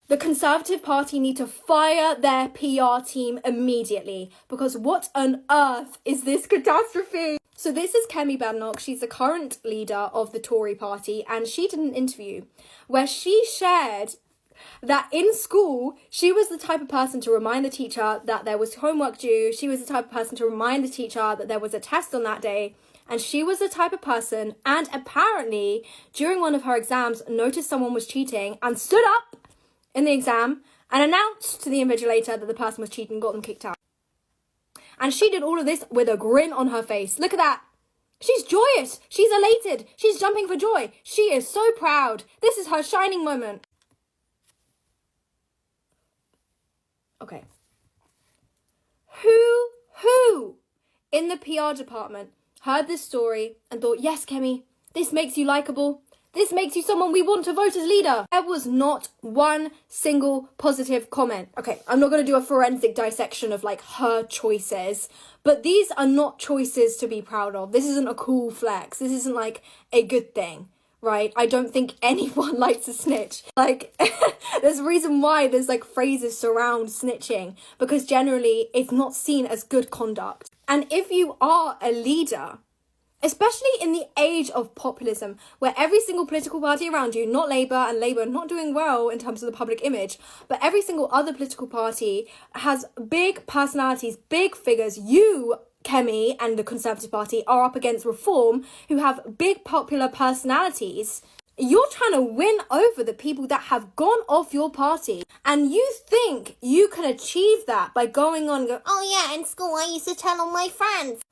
The Conservative Party need to fire their PR team immediately, because what on earth is this catastrophe? So this is Kemi Bedenoch. She's the current leader of the Tory party, and she did an interview where she shared that in school, she was the type of person to remind the teacher that there was homework due. She was the type of person to remind the teacher that there was a test on that day. And she was the type of person, and apparently during one of her exams, noticed someone was cheating and stood up in the exam and announced to the invigilator that the person was cheating and got them kicked out. And she did all of this with a grin on her face. Look at that. She's joyous. She's elated. She's jumping for joy. She is so proud. This is her shining moment. Okay. Who in the PR department heard this story and thought, yes, Kemi, this makes you likable. This makes you someone we want to vote as leader? There was not one single positive comment. Okay, I'm not going to do a forensic dissection of like her choices, but these are not choices to be proud of. This isn't a cool flex. This isn't like a good thing, right? I don't think anyone likes a snitch. Like, there's a reason why there's like phrases surround snitching, because generally it's not seen as good conduct. And if you are a leader, especially in the age of populism, where every single political party around you, not Labour, and Labour not doing well in terms of the public image, but every single other political party has big personalities, big figures. You, Kemi, and the Conservative Party are up against Reform, who have big popular personalities. You're trying to win over the people that have gone off your party. And you think you can achieve that by going on and go, oh yeah, in school I used to tell all my friends.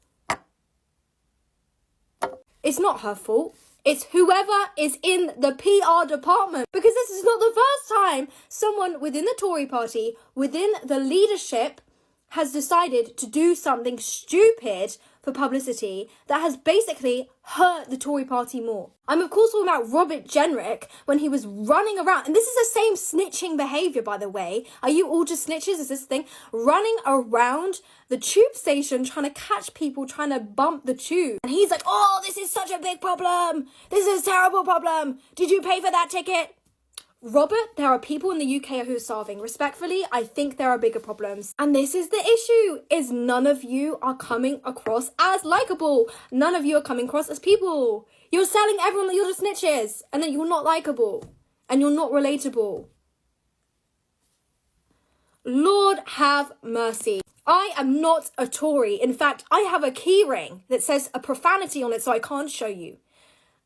It's not her fault. It's whoever is in the PR department. Because this is not the first time someone within the Tory party, within the leadership, has decided to do something stupid for publicity that has basically hurt the Tory party more. I'm of course talking about Robert Jenrick when he was running around, and this is the same snitching behaviour, by the way. Are you all just snitches? Is this the thing? Running around the tube station trying to catch people trying to bump the tube. And he's like, oh, this is such a big problem. This is a terrible problem. Did you pay for that ticket? Robert, there are people in the UK who are starving. Respectfully, I think there are bigger problems. And this is the issue, is none of you are coming across as likable. None of you are coming across as people. You're telling everyone that you're just snitches and that you're not likable and you're not relatable. Lord have mercy. I am not a Tory. In fact, I have a keyring that says a profanity on it, so I can't show you.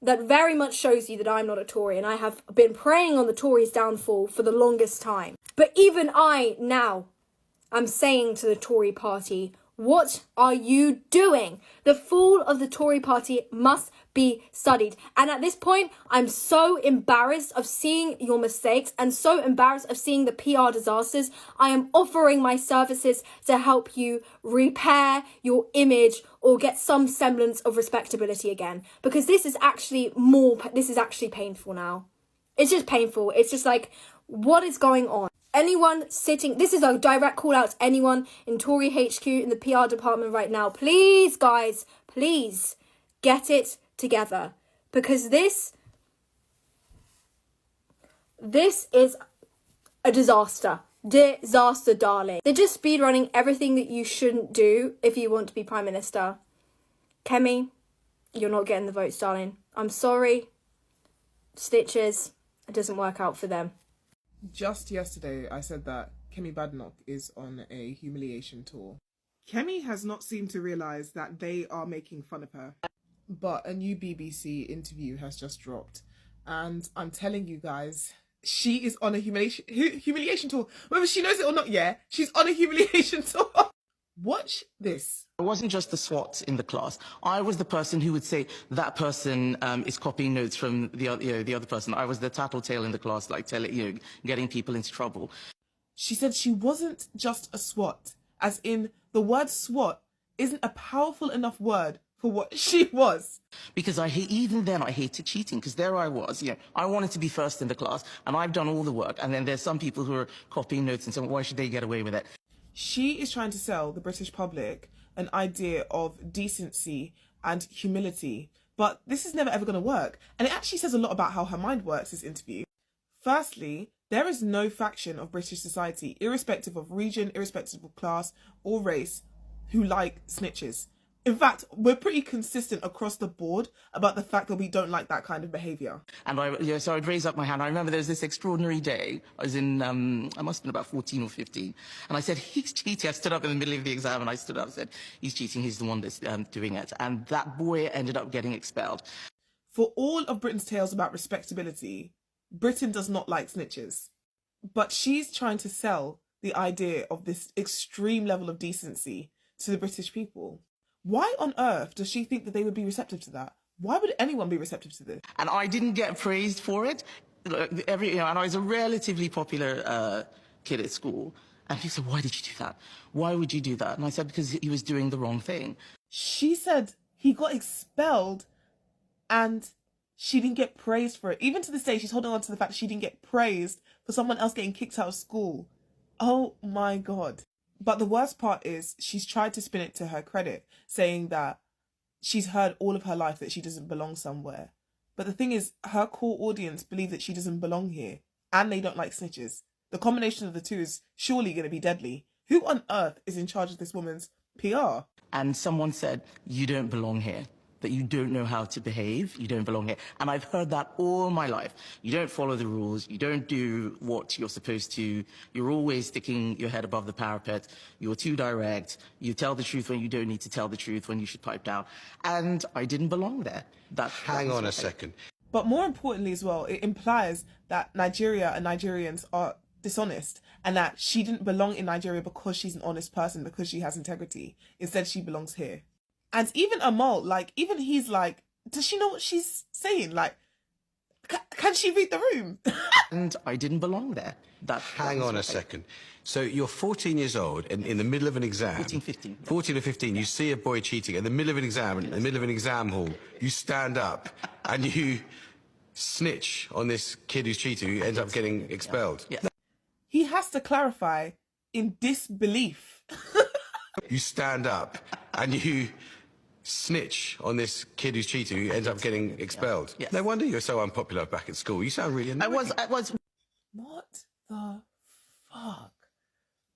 That very much shows you that I'm not a Tory, and I have been preying on the Tories' downfall for the longest time. But even I now am saying to the Tory party, what are you doing? The fall of the Tory party must be studied. And at this point, I'm so embarrassed of seeing your mistakes and so embarrassed of seeing the PR disasters. I am offering my services to help you repair your image or get some semblance of respectability again. Because this is actually painful now. It's just painful. It's just like, what is going on? Anyone sitting, this is a direct call out to anyone in Tory HQ in the PR department right now. Please, guys, please get it together. Because this is a disaster. Disaster, darling. They're just speedrunning everything that you shouldn't do if you want to be Prime Minister. Kemi, you're not getting the votes, darling. I'm sorry. Stitches, it doesn't work out for them. Just yesterday, I said that Kemi Bedenoch is on a humiliation tour. Kemi has not seemed to realise that they are making fun of her. But a new BBC interview has just dropped. And I'm telling you guys, she is on a humiliation tour. Whether she knows it or not, yeah, she's on a humiliation tour. Watch this. I wasn't just the SWAT in the class. I was the person who would say that person is copying notes from the other person. I was the tattletale in the class, like getting people into trouble. She said she wasn't just a SWAT, as in the word SWAT isn't a powerful enough word for what she was. Because even then I hated cheating, because there I was, I wanted to be first in the class, and I've done all the work, and then there's some people who are copying notes and saying, why should they get away with it? She is trying to sell the British public an idea of decency and humility, but this is never ever going to work. And it actually says a lot about how her mind works, this interview. Firstly, There is no faction of British society, irrespective of region, irrespective of class or race, who like snitches. In fact, we're pretty consistent across the board about the fact that we don't like that kind of behaviour. And so I'd raise up my hand. I remember there was this extraordinary day. I was in, I must have been about 14 or 15. And I said, he's cheating. I stood up in the middle of the exam and I stood up and said, he's cheating. He's the one that's doing it. And that boy ended up getting expelled. For all of Britain's tales about respectability, Britain does not like snitches. But she's trying to sell the idea of this extreme level of decency to the British people. Why on earth does she think that they would be receptive to that? Why would anyone be receptive to this? And I didn't get praised for it. And I was a relatively popular kid at school. And he said, why did you do that? Why would you do that? And I said, because he was doing the wrong thing. She said he got expelled and she didn't get praised for it. Even to this day, she's holding on to the fact that she didn't get praised for someone else getting kicked out of school. Oh my God. But the worst part is she's tried to spin it to her credit, saying that she's heard all of her life that she doesn't belong somewhere. But the thing is, her core audience believe that she doesn't belong here and they don't like snitches. The combination of the two is surely going to be deadly. Who on earth is in charge of this woman's PR? And someone said, you don't belong here, that you don't know how to behave, you don't belong here. And I've heard that all my life. You don't follow the rules, you don't do what you're supposed to, you're always sticking your head above the parapet, you're too direct, you tell the truth when you don't need to tell the truth, when you should pipe down. And I didn't belong there. Hang on a second. But more importantly as well, it implies that Nigeria and Nigerians are dishonest and that she didn't belong in Nigeria because she's an honest person, because she has integrity. Instead, she belongs here. And even Emeril, like, even he's like, does she know what she's saying? Like, can she read the room? And I didn't belong there. Hang on a second. So you're 14 years old and in the middle of an exam. 14, 15. 14 or 15, you see a boy cheating in the middle of an exam, in the middle of an exam hall, you stand up and you snitch on this kid who's cheating who ends up getting expelled. Yes. He has to clarify in disbelief. You stand up and you snitch on this kid who's cheating who ends up getting expelled. Yes. No wonder you're so unpopular back at school. You sound really annoying. I was. What the fuck?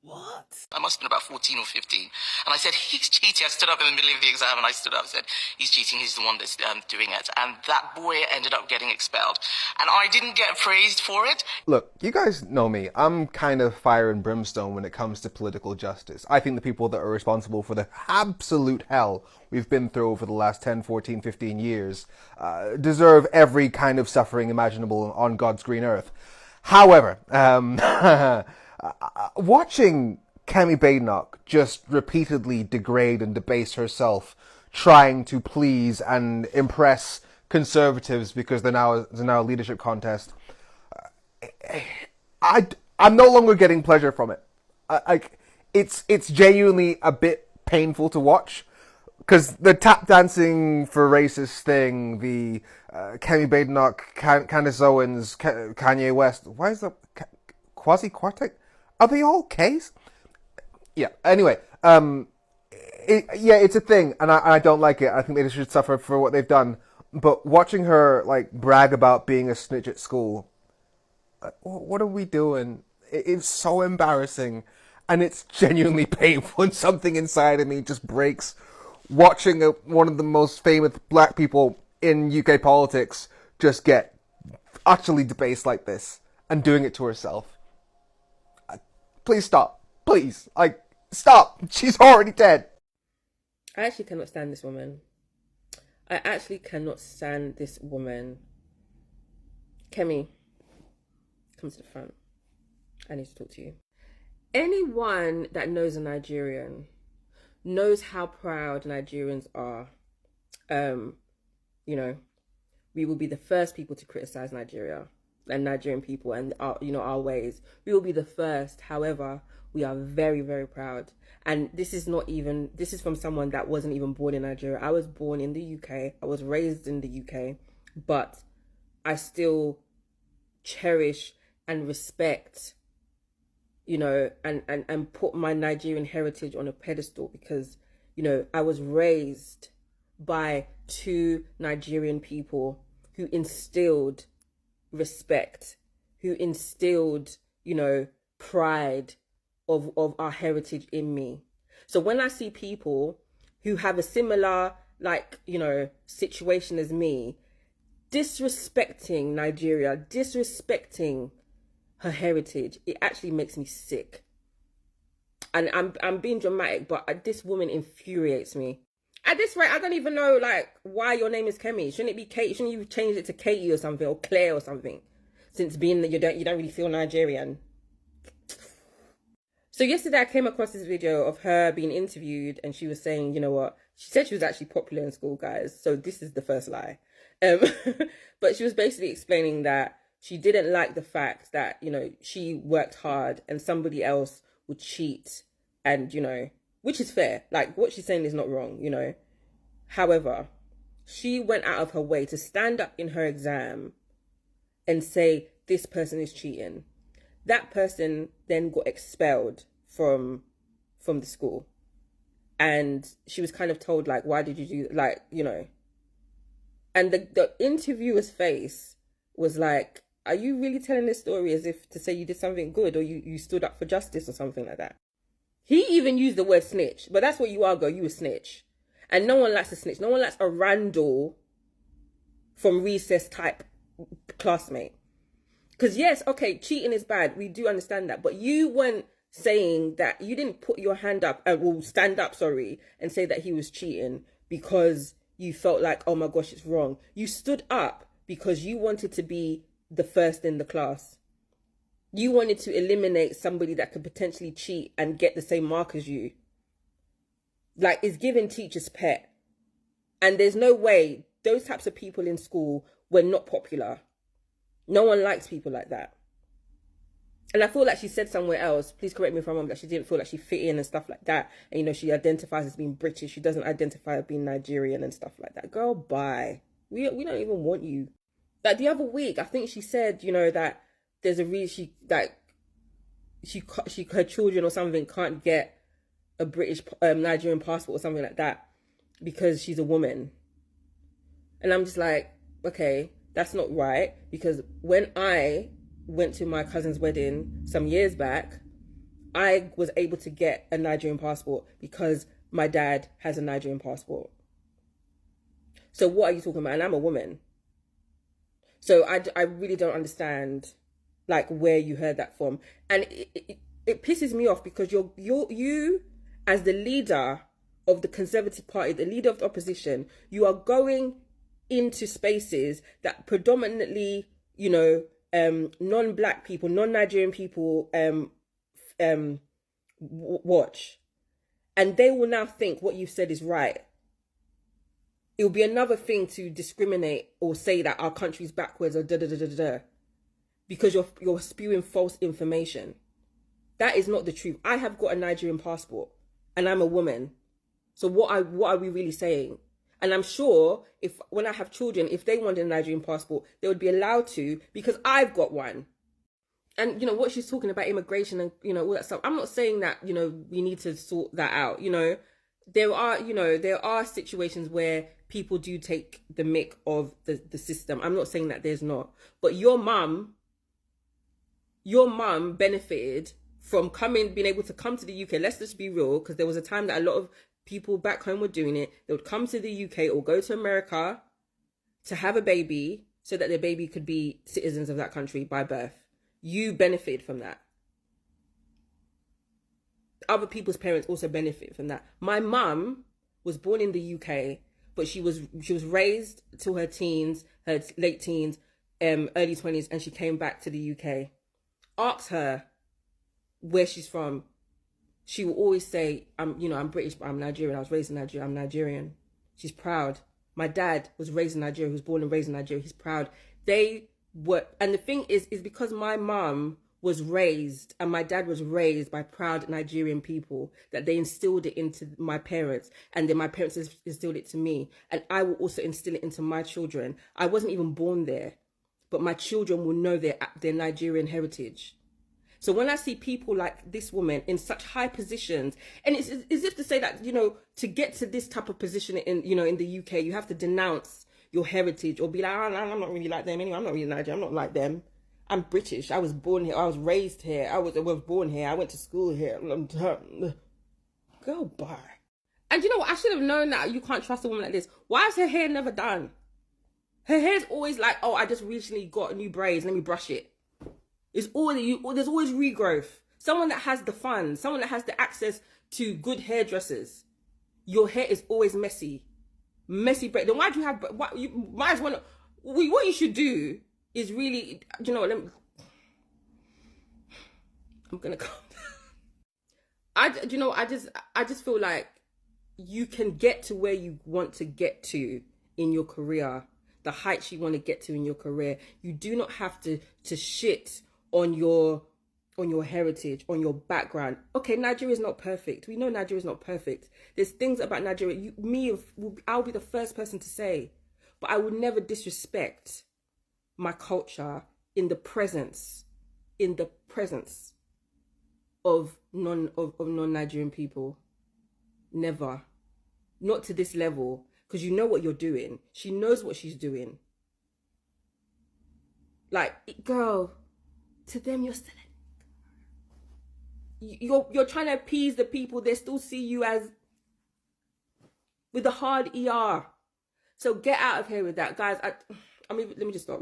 What? I must have been about 14 or 15. And I said, he's cheating. I stood up in the middle of the exam and I stood up and said, he's cheating. He's the one that's doing it. And that boy ended up getting expelled. And I didn't get praised for it. Look, you guys know me. I'm kind of fire and brimstone when it comes to political justice. I think the people that are responsible for the absolute hell we've been through over the last 10, 14, 15 years deserve every kind of suffering imaginable on God's green earth. However, watching Kemi Bedenoch just repeatedly degrade and debase herself, trying to please and impress conservatives because there's now a leadership contest, I'm no longer getting pleasure from it. It's genuinely a bit painful to watch. Because the tap dancing for racist thing, the Kemi Bedenoch, Candace Owens, Kanye West, why is that quasi-quartet? Are they all Ks? Yeah. Anyway, it's a thing, and I don't like it. I think they should suffer for what they've done. But watching her like brag about being a snitch at school, what are we doing? It's so embarrassing, and it's genuinely painful. And something inside of me just breaks. Watching one of the most famous black people in UK politics just get utterly debased like this and doing it to herself. Please stop. Please. Stop. She's already dead. I actually cannot stand this woman. I actually cannot stand this woman. Kemi, come to the front. I need to talk to you. Anyone that knows a Nigerian knows how proud Nigerians are. We will be the first people to criticize Nigeria and Nigerian people and our ways. We will be the first. However, we are very, very proud. And this is from someone that wasn't even born in Nigeria. I was born in the UK. I was raised in the UK, but I still cherish and respect and put my Nigerian heritage on a pedestal because, I was raised by two Nigerian people who instilled respect, who instilled, you know, pride of our heritage in me. So when I see people who have a similar, like, you know, situation as me, disrespecting Nigeria, disrespecting her heritage, it actually makes me sick. And I'm being dramatic, but this woman infuriates me. At this rate, I don't even know, like, why your name is Kemi. Shouldn't it be Kate? Shouldn't you change it to Katie or something, or Claire or something? Since being that you don't really feel Nigerian. So yesterday I came across this video of her being interviewed, and she was saying, you know what? She said she was actually popular in school, guys. So this is the first lie. But she was basically explaining that she didn't like the fact that, you know, she worked hard and somebody else would cheat, and, you know, which is fair. Like, what she's saying is not wrong, you know. However, she went out of her way to stand up in her exam and say, this person is cheating. That person then got expelled from the school. And she was kind of told, like, why did you do that? Like, you know. And the interviewer's face was like, are you really telling this story as if to say you did something good, or you stood up for justice or something like that? He even used the word snitch, but that's what you are, girl. You a snitch. And no one likes a snitch. No one likes a Randall from recess type classmate. Because yes, okay, cheating is bad. We do understand that. But you weren't saying that, you didn't put your hand up, stand up, sorry, and say that he was cheating because you felt like, oh my gosh, it's wrong. You stood up because you wanted to be the first in the class. You wanted to eliminate somebody that could potentially cheat and get the same mark as you. Like, it's giving teachers pet. And there's no way those types of people in school were not popular. No one likes people like that. And I feel like she said somewhere else, please correct me if I'm wrong, that she didn't feel like she fit in and stuff like that. And, you know, she identifies as being British. She doesn't identify as being Nigerian and stuff like that. Girl, bye. We don't even want you. Like, the other week, I think she said, you know, that there's a reason her children or something can't get a British, Nigerian passport or something like that because she's a woman. And I'm just like, okay, that's not right. Because when I went to my cousin's wedding some years back, I was able to get a Nigerian passport because my dad has a Nigerian passport. So what are you talking about? And I'm a woman. So I really don't understand, like, where you heard that from. And it pisses me off because you as the leader of the Conservative Party, the leader of the opposition, you are going into spaces that predominantly, you know, non-black people, non-Nigerian people watch. And they will now think what you said is right. It will be another thing to discriminate or say that our country's backwards or da-da-da-da-da. Because you're spewing false information. That is not the truth. I have got a Nigerian passport and I'm a woman. So what are we really saying? And I'm sure when I have children, if they wanted a Nigerian passport, they would be allowed to because I've got one. And, you know, what she's talking about immigration and, you know, all that stuff. I'm not saying that, you know, we need to sort that out. You know, there are situations where people do take the mick of the system. I'm not saying that there's not. But your mum benefited from being able to come to the UK. Let's just be real, because there was a time that a lot of people back home were doing it. They would come to the UK or go to America to have a baby so that their baby could be citizens of that country by birth. You benefited from that. Other people's parents also benefit from that. My mum was born in the UK, but she was raised till her teens, her late teens, early 20s, and she came back to the UK. Ask her where she's from. She will always say, I'm British, but I'm Nigerian. I was raised in Nigeria. I'm Nigerian. She's proud. My dad was raised in Nigeria. He was born and raised in Nigeria. He's proud. They were, and the thing is because my mum was raised and my dad was raised by proud Nigerian people, that they instilled it into my parents, and then my parents instilled it to me, and I will also instill it into my children. I wasn't even born there, but my children will know their Nigerian heritage. So when I see people like this woman in such high positions, and it's as if to say that, you know, to get to this type of position in the UK, you have to denounce your heritage or be like, oh, no, I'm not really like them anyway. I'm not really Nigerian. I'm not like them. I'm British. I was born here. I was raised here. I was born here. I went to school here. Go bye. And you know what? I should have known that you can't trust a woman like this. Why is her hair never done? Her hair's always like, oh, I just recently got new braids. Let me brush it. There's always regrowth. Someone that has the funds, someone that has the access to good hairdressers. Your hair is always messy. Messy braid. Then why do you have, you might as well, what you should do is really, you know, I'm gonna calm down. I just feel like you can get to where you want to get to in your career, the heights you want to get to in your career. You do not have to shit on your heritage, on your background. Okay, Nigeria is not perfect. We know Nigeria is not perfect. There's things about Nigeria, I'll be the first person to say, but I would never disrespect my culture in the presence of non-Nigerian people. Never. Not to this level, because you know what you're doing. She knows what she's doing. Like, girl, to them you're still you're trying to appease the people. They still see you as with the hard ER. So get out of here with that, guys. I mean, let me just stop.